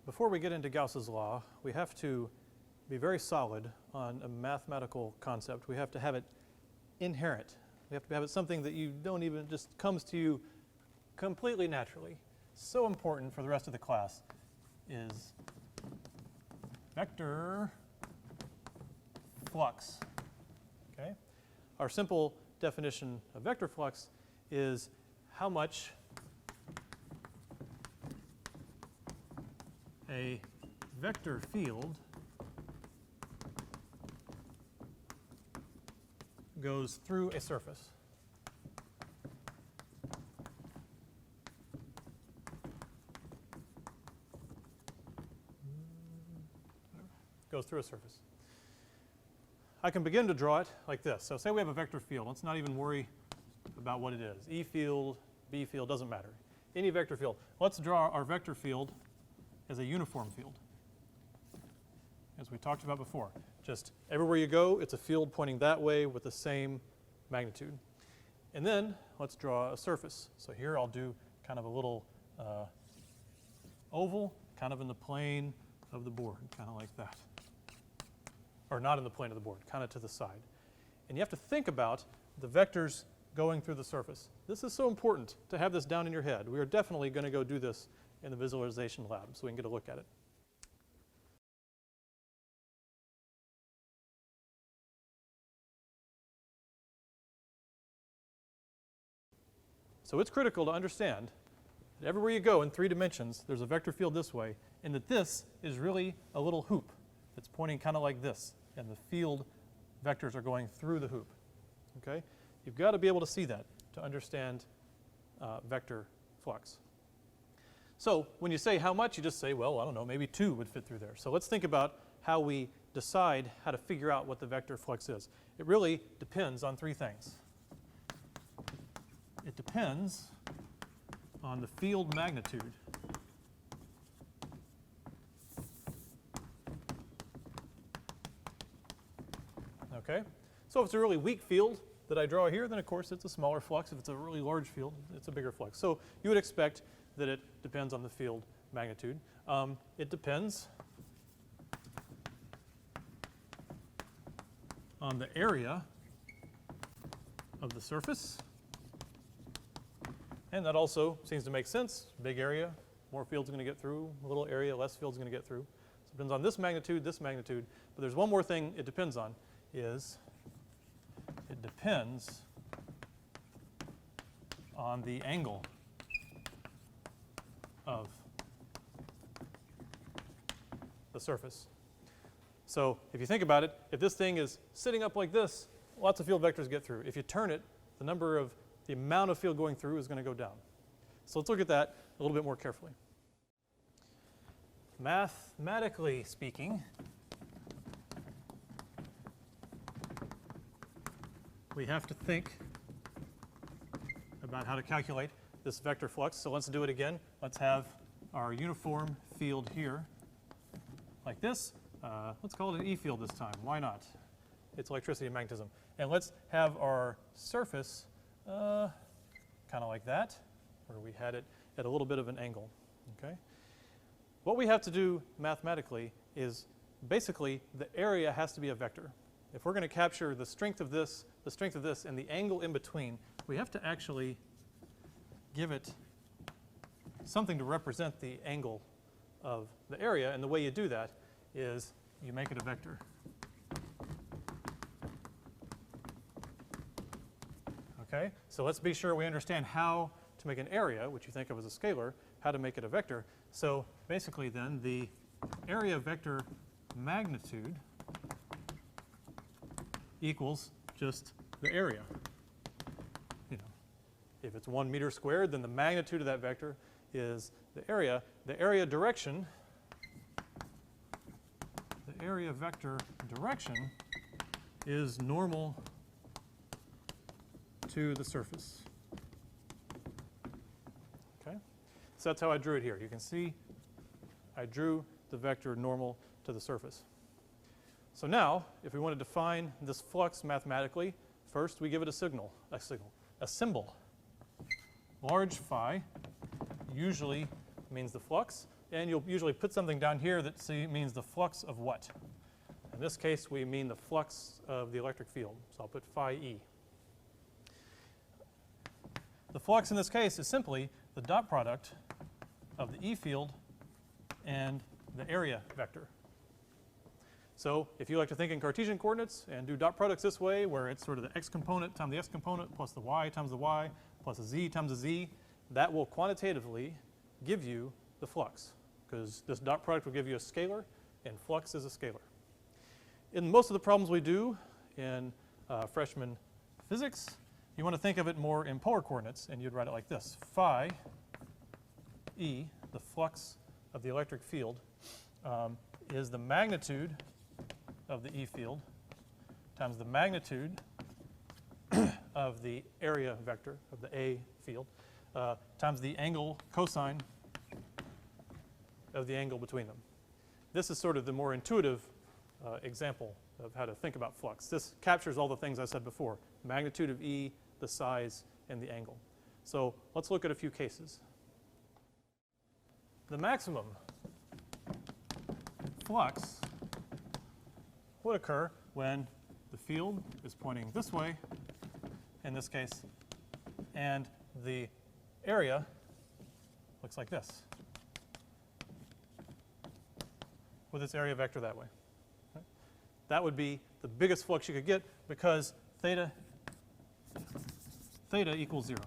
before we get into Gauss's law, we have to be very solid on a mathematical concept. We have to have it inherent. We have to have it something that you don't even, just comes to you completely naturally. So important for the rest of the class is vector flux. Okay? Our simple definition of vector flux is how much a vector field goes through a surface. Goes through a surface. I can begin to draw it like this. So say we have a vector field. Let's not even worry about what it is. E field, B field, doesn't matter. Any vector field. Let's draw our vector field as a uniform field, as we talked about before. Just everywhere you go, it's a field pointing that way with the same magnitude. And then let's draw a surface. So here I'll do kind of a little oval, kind of in the plane of the board, kind of like that. Or not in the plane of the board, kind of to the side. And you have to think about the vectors going through the surface. This is so important to have this down in your head. We are definitely going to go do this in the visualization lab so we can get a look at it. So it's critical to understand that everywhere you go in 3 dimensions, there's a vector field this way, and that this is really a little hoop that's pointing kind of like this, and the field vectors are going through the hoop. Okay? You've got to be able to see that to understand vector flux. So when you say how much, you just say, well, I don't know, maybe 2 would fit through there. So let's think about how we decide how to figure out what the vector flux is. It really depends on 3 things. It depends on the field magnitude. Okay? So if it's a really weak field that I draw here, then of course it's a smaller flux. If it's a really large field, it's a bigger flux. So you would expect that it depends on the field magnitude. It depends on the area of the surface. And that also seems to make sense. Big area, more field's going to get through. A little area, less field's going to get through. So it depends on this magnitude. But there's one more thing it depends on, is it depends on the angle of the surface. So if you think about it, if this thing is sitting up like this, lots of field vectors get through. If you turn it, the amount of field going through is going to go down. So let's look at that a little bit more carefully. Mathematically speaking, we have to think about how to calculate this vector flux. So let's do it again. Let's have our uniform field here like this. Let's call it an E field this time. Why not? It's electricity and magnetism. And let's have our surface kind of like that, where we had it at a little bit of an angle. Okay? What we have to do mathematically is basically the area has to be a vector. If we're going to capture the strength of this, and the angle in between, we have to actually give it something to represent the angle of the area. And the way you do that is you make it a vector. Okay? So let's be sure we understand how to make an area, which you think of as a scalar, how to make it a vector. So basically then the area vector magnitude equals just the area. You know, if it's 1 meter squared, then the magnitude of that vector is the area. The area direction, the area vector direction is normal to the surface. Okay? So that's how I drew it here. You can see I drew the vector normal to the surface. So now, if we want to define this flux mathematically, first we give it a symbol. Large phi usually means the flux. and you'll usually put something down here that means the flux of what? In this case, we mean the flux of the electric field, so I'll put phi E. The flux in this case is simply the dot product of the E field and the area vector. So if you like to think in Cartesian coordinates and do dot products this way, where it's sort of the x component times the x component plus the y times the y plus a z times a z, that will quantitatively give you the flux, because this dot product will give you a scalar, and flux is a scalar. In most of the problems we do in freshman physics, you want to think of it more in polar coordinates, and you'd write it like this. Phi E, the flux of the electric field, is the magnitude of the E field times the magnitude of the area vector of the A field times the angle cosine of the angle between them. This is sort of the more intuitive example of how to think about flux. This captures all the things I said before: magnitude of E, the size, and the angle. So let's look at a few cases. The maximum flux would occur when the field is pointing this way, in this case, and the area looks like this, with its area vector that way. Right? That would be the biggest flux you could get, because theta equals 0.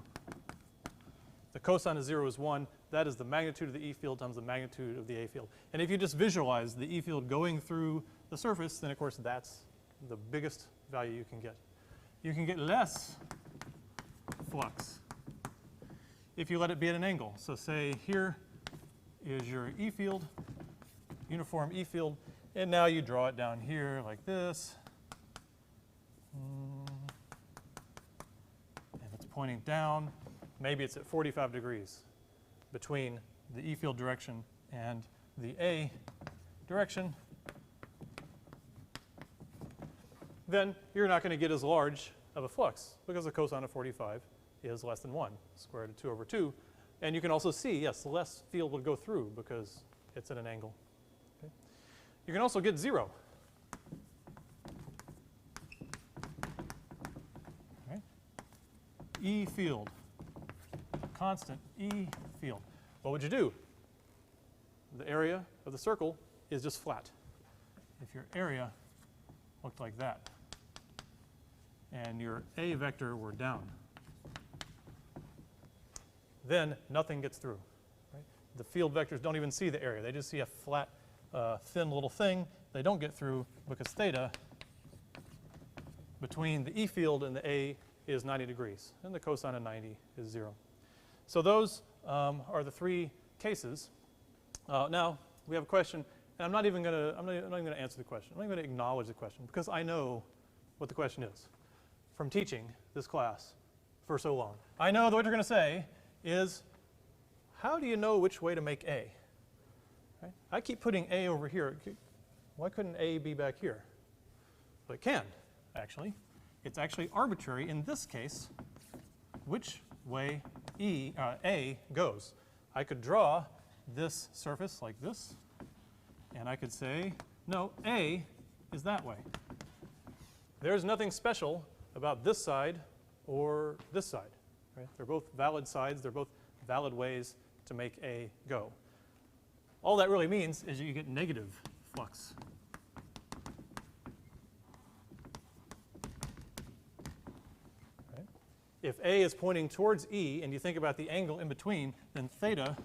The cosine of 0 is 1. That is the magnitude of the E field times the magnitude of the A field. And if you just visualize the E field going through the surface, then of course that's the biggest value you can get. You can get less flux if you let it be at an angle. So say here is your E field, uniform E field, and now you draw it down here like this. And it's pointing down. Maybe it's at 45 degrees between the E field direction and the A direction. Then you're not going to get as large of a flux, because the cosine of 45 is less than 1, square root of 2 over 2. And you can also see, yes, less field would go through because it's at an angle. Okay. You can also get 0. Okay. E field, constant E field. What would you do? The area of the circle is just flat. If your area looked like that, and your A vector were down, then nothing gets through. Right? The field vectors don't even see the area. They just see a flat, thin little thing. They don't get through because theta between the E field and the A is 90 degrees, and the cosine of 90 is 0. So those are the three cases. Now we have a question, and I'm not even going to answer the question. I'm not even going to acknowledge the question, because I know what the question is from teaching this class for so long. I know that what you're going to say is, how do you know which way to make A? Right? I keep putting A over here. Why couldn't A be back here? Well, it can, actually. It's actually arbitrary in this case which way A goes. I could draw this surface like this, and I could say, no, A is that way. There's nothing special about this side or this side. Right? They're both valid sides. They're both valid ways to make A go. All that really means is you get negative flux. Right? If A is pointing towards E, and you think about the angle in between, then theta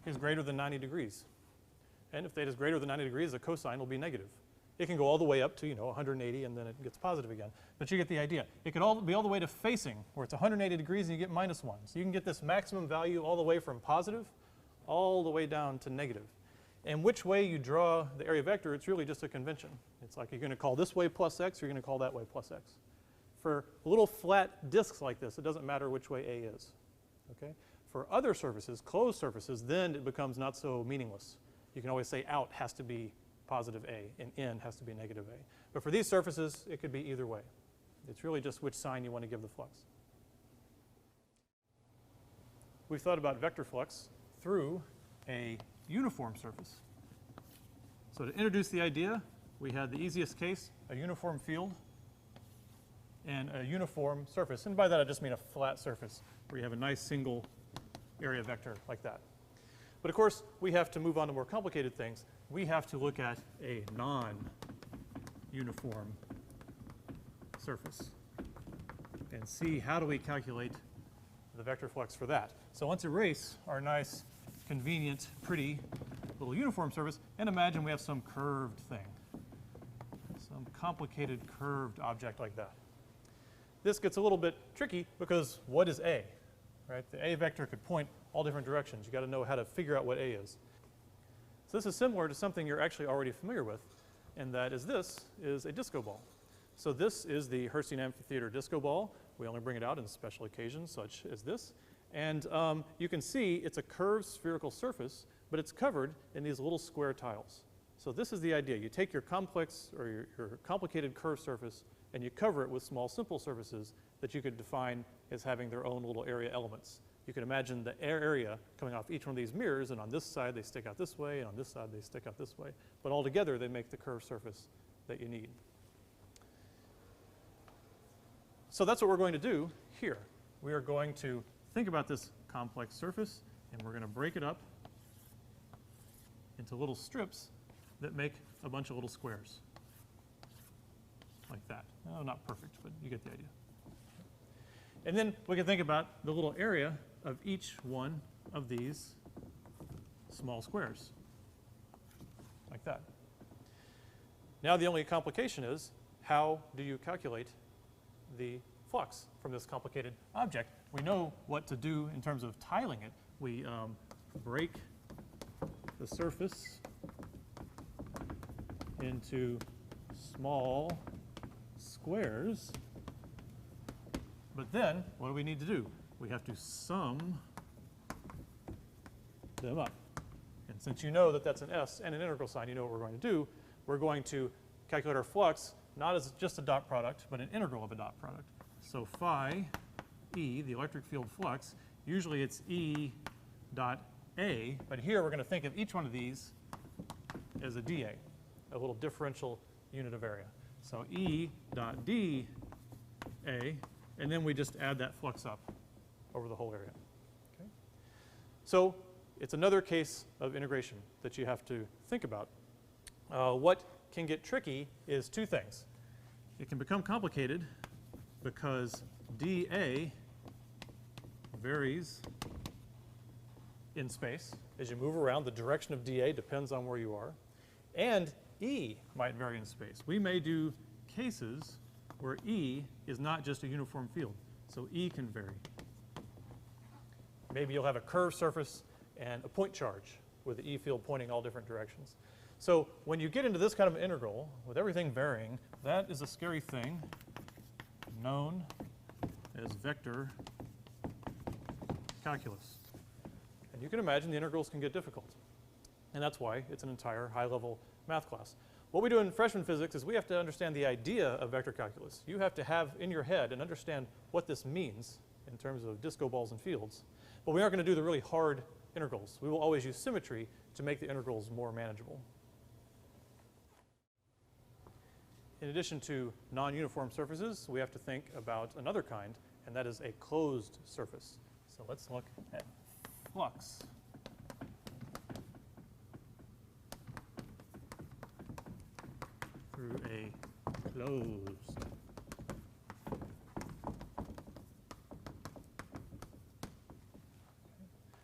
is greater than 90 degrees. And if theta is greater than 90 degrees, the cosine will be negative. It can go all the way up to 180, and then it gets positive again. But you get the idea. It could be all the way to facing, where it's 180 degrees and you get -1. So you can get this maximum value all the way from positive all the way down to negative. And which way you draw the area vector, it's really just a convention. It's like, you're going to call this way plus x, or you're going to call that way plus x. For little flat disks like this, it doesn't matter which way A is. Okay? For other surfaces, closed surfaces, then it becomes not so meaningless. You can always say out has to be positive A, and in has to be negative A. But for these surfaces, it could be either way. It's really just which sign you want to give the flux. We've thought about vector flux through a uniform surface. So to introduce the idea, we had the easiest case, a uniform field and a uniform surface. And by that I just mean a flat surface where you have a nice single area vector like that. But of course, we have to move on to more complicated things. We have to look at a non-uniform surface and see how do we calculate the vector flux for that. So let's erase our nice, convenient, pretty little uniform surface and imagine we have some curved thing, some complicated curved object like that. This gets a little bit tricky because what is A, right? The A vector could point all different directions. You got to know how to figure out what A is. So this is similar to something you're actually already familiar with, and that is this is a disco ball. So this is the Hertzian Amphitheater disco ball. We only bring it out in special occasions such as this. And you can see it's a curved spherical surface, but it's covered in these little square tiles. So this is the idea. You take your complex or your complicated curved surface and you cover it with small simple surfaces that you could define as having their own little area elements. You can imagine the area coming off each one of these mirrors, and on this side they stick out this way, and on this side they stick out this way. But all together they make the curved surface that you need. So that's what we're going to do here. We are going to think about this complex surface, and we're going to break it up into little strips that make a bunch of little squares like that. No, not perfect, but you get the idea. And then we can think about the little area of each one of these small squares like that. Now the only complication is, how do you calculate the flux from this complicated object? We know what to do in terms of tiling it. We break the surface into small squares, but then what do we need to do? We have to sum them up. And since you know that that's an S and an integral sign, you know what we're going to do. We're going to calculate our flux not as just a dot product, but an integral of a dot product. So phi E, the electric field flux, usually it's E dot A, but here we're going to think of each one of these as a dA, a little differential unit of area. So E dot dA, and then we just add that flux up over the whole area. Okay? So it's another case of integration that you have to think about. What can get tricky is two things. It can become complicated because dA varies in space. As you move around, the direction of dA depends on where you are. And E might vary in space. We may do cases where E is not just a uniform field. So E can vary. Maybe you'll have a curved surface and a point charge with the E field pointing all different directions. So when you get into this kind of integral, with everything varying, that is a scary thing known as vector calculus. And you can imagine the integrals can get difficult. And that's why it's an entire high-level math class. What we do in freshman physics is we have to understand the idea of vector calculus. You have to have in your head and understand what this means in terms of disco balls and fields. But we aren't going to do the really hard integrals. We will always use symmetry to make the integrals more manageable. In addition to non-uniform surfaces, we have to think about another kind, and that is a closed surface. So let's look at flux. Through a closed.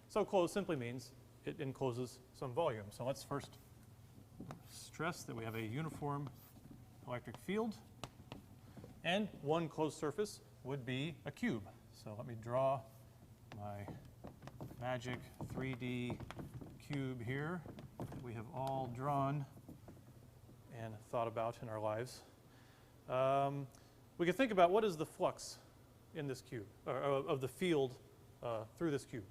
So closed simply means it encloses some volume. So let's first stress that we have a uniform electric field, and one closed surface would be a cube. So let me draw my magic 3D cube here that we have all drawn and thought about in our lives. We can think about what is the flux in this cube, or of the field through this cube.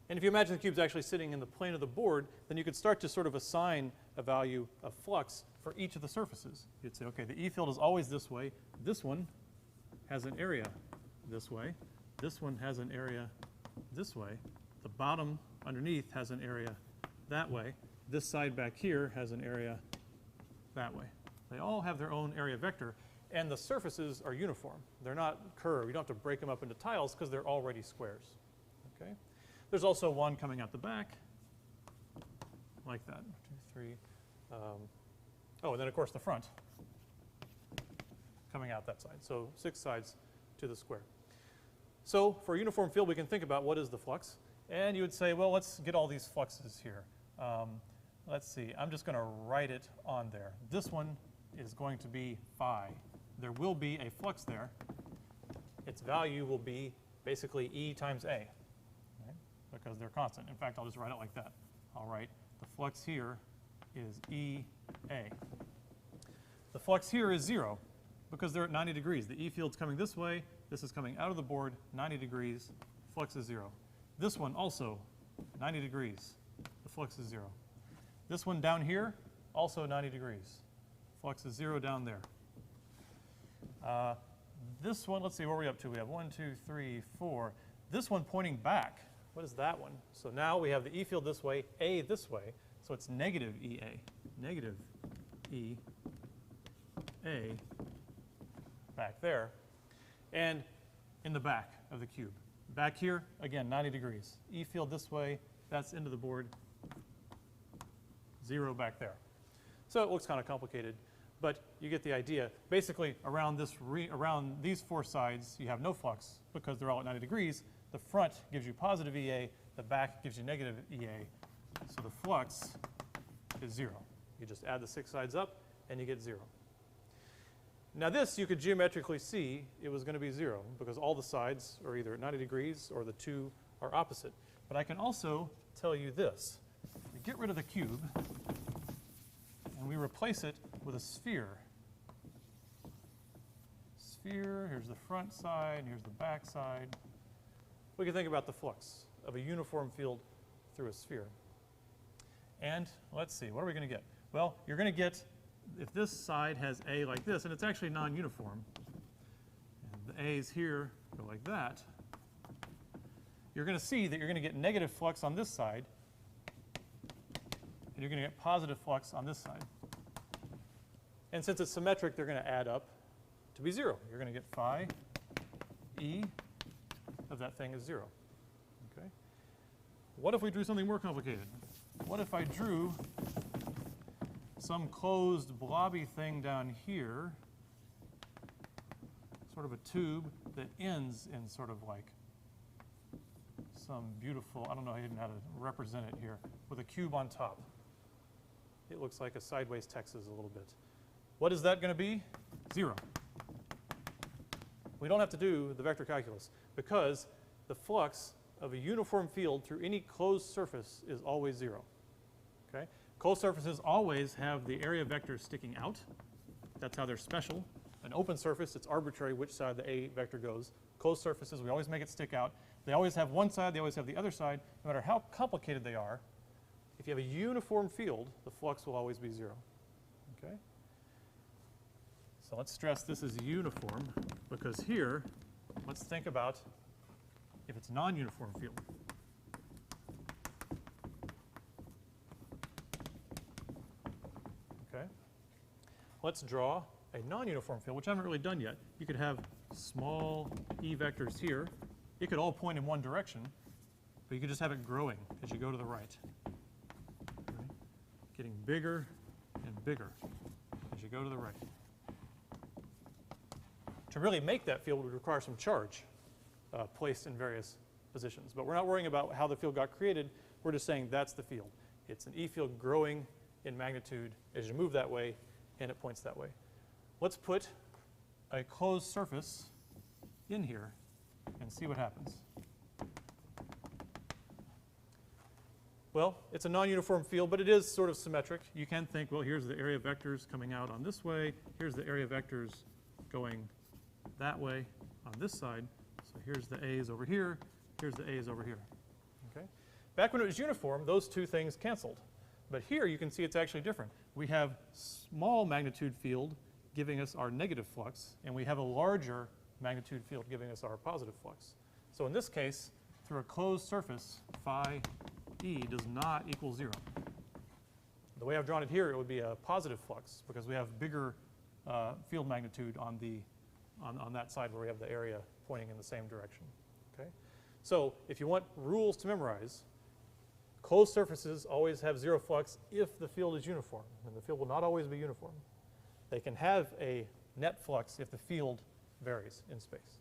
And if you imagine the cube's actually sitting in the plane of the board, then you could start to sort of assign a value of flux for each of the surfaces. You'd say, okay, the E field is always this way. This one has an area this way. This one has an area this way. The bottom underneath has an area that way. This side back here has an area that way. They all have their own area vector, and the surfaces are uniform. They're not curved. You don't have to break them up into tiles because they're already squares. Okay? There's also one coming out the back, like that. 2, 3. Oh, and then of course the front coming out that side. So 6 sides to the square. So for a uniform field, we can think about what is the flux. And you would say, well, let's get all these fluxes here. Let's see. I'm just going to write it on there. This one is going to be phi. There will be a flux there. Its value will be basically E times A, right? Because they're constant. In fact, I'll just write it like that. I'll write the flux here is EA. The flux here is 0 because they're at 90 degrees. The E field's coming this way. This is coming out of the board 90 degrees. Flux is 0. This one also 90 degrees. The flux is 0. This one down here also 90 degrees. Flux is 0 down there. This one, let's see, what are we up to? We have 1, 2, 3, 4. This one pointing back. What is that one? So now we have the E field this way, A this way. So it's negative EA. Negative EA back there. And in the back of the cube. Back here, again, 90 degrees. E field this way, that's into the board. 0 back there. So it looks kind of complicated, but you get the idea. Basically, around these 4 sides, you have no flux because they're all at 90 degrees. The front gives you positive EA. The back gives you negative EA. So the flux is 0. You just add the 6 sides up, and you get 0. Now this, you could geometrically see it was going to be 0 because all the sides are either at 90 degrees or the 2 are opposite. But I can also tell you this. We get rid of the cube, and we replace it with a sphere. Sphere, here's the front side, here's the back side. We can think about the flux of a uniform field through a sphere. And let's see, what are we going to get? Well, you're going to get, if this side has A like this, and it's actually non-uniform, and the A's here go like that, you're going to see that you're going to get negative flux on this side, and you're going to get positive flux on this side. And since it's symmetric, they're going to add up to be 0. You're going to get phi E of that thing is 0. Okay? What if we drew something more complicated? What if I drew some closed blobby thing down here, sort of a tube that ends in sort of like some beautiful, I don't know even how to represent it here, with a cube on top. It looks like a sideways Texas a little bit. What is that going to be? 0. We don't have to do the vector calculus because the flux of a uniform field through any closed surface is always 0. Okay? Closed surfaces always have the area vector sticking out. That's how they're special. An open surface, it's arbitrary which side the A vector goes. Closed surfaces, we always make it stick out. They always have one side, they always have the other side. No matter how complicated they are, if you have a uniform field, the flux will always be 0. Okay? So let's stress this is uniform because here, let's think about if it's non-uniform field. Okay? Let's draw a non-uniform field, which I haven't really done yet. You could have small E vectors here. It could all point in one direction, but you could just have it growing as you go to the right. Okay? Getting bigger and bigger as you go to the right. To really make that field would require some charge placed in various positions. But we're not worrying about how the field got created. We're just saying that's the field. It's an E field growing in magnitude as you move that way, and it points that way. Let's put a closed surface in here and see what happens. Well, it's a non-uniform field, but it is sort of symmetric. You can think, well, here's the area vectors coming out on this way. Here's the area vectors going that way on this side. So here's the A's over here. Here's the A's over here. Okay? Back when it was uniform, those two things canceled. But here you can see it's actually different. We have small magnitude field giving us our negative flux, and we have a larger magnitude field giving us our positive flux. So in this case, through a closed surface, phi E does not equal 0. The way I've drawn it here, it would be a positive flux because we have bigger field magnitude on that side where we have the area pointing in the same direction. Okay? So if you want rules to memorize, closed surfaces always have 0 flux if the field is uniform, and the field will not always be uniform. They can have a net flux if the field varies in space.